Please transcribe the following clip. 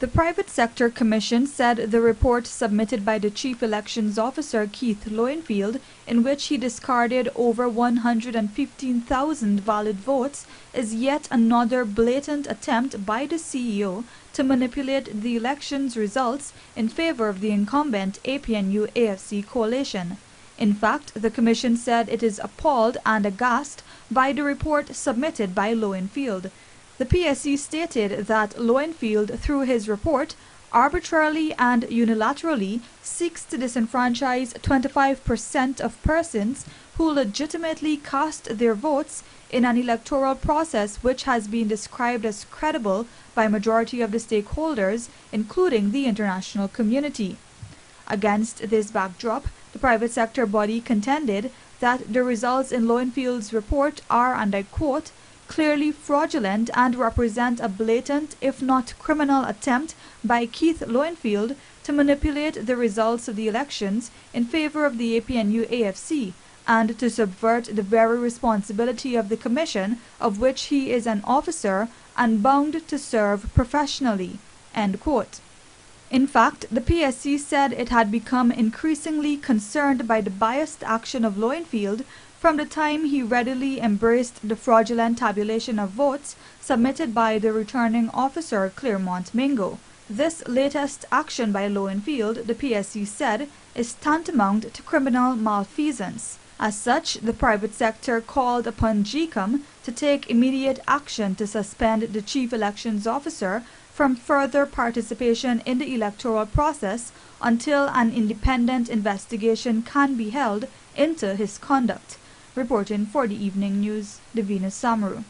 The Private Sector Commission said the report submitted by the Chief Elections Officer Keith Lowenfield, in which he discarded over 115,000 valid votes, is yet another blatant attempt by the CEO to manipulate the election's results in favor of the incumbent APNU-AFC coalition. In fact, the Commission said it is appalled and aghast by the report submitted by Lowenfield. The PSC stated that Lowenfield, through his report, arbitrarily and unilaterally seeks to disenfranchise 25% of persons who legitimately cast their votes in an electoral process which has been described as credible by a majority of the stakeholders, including the international community. Against this backdrop, the private sector body contended that the results in Lowenfield's report are, and I quote, clearly fraudulent and represent a blatant, if not criminal, attempt by Keith Lowenfield to manipulate the results of the elections in favor of the APNU-AFC and to subvert the very responsibility of the Commission, of which he is an officer and bound to serve professionally. End quote. In fact, the PSC said it had become increasingly concerned by the biased action of Lowenfield from the time he readily embraced the fraudulent tabulation of votes submitted by the returning officer Claremont Mingo. This latest action by Lowenfield, the PSC said, is tantamount to criminal malfeasance. As such, the private sector called upon GECOM to take immediate action to suspend the Chief Elections Officer from further participation in the electoral process until an independent investigation can be held into his conduct. Reporting for the Evening News, Davina Samaru.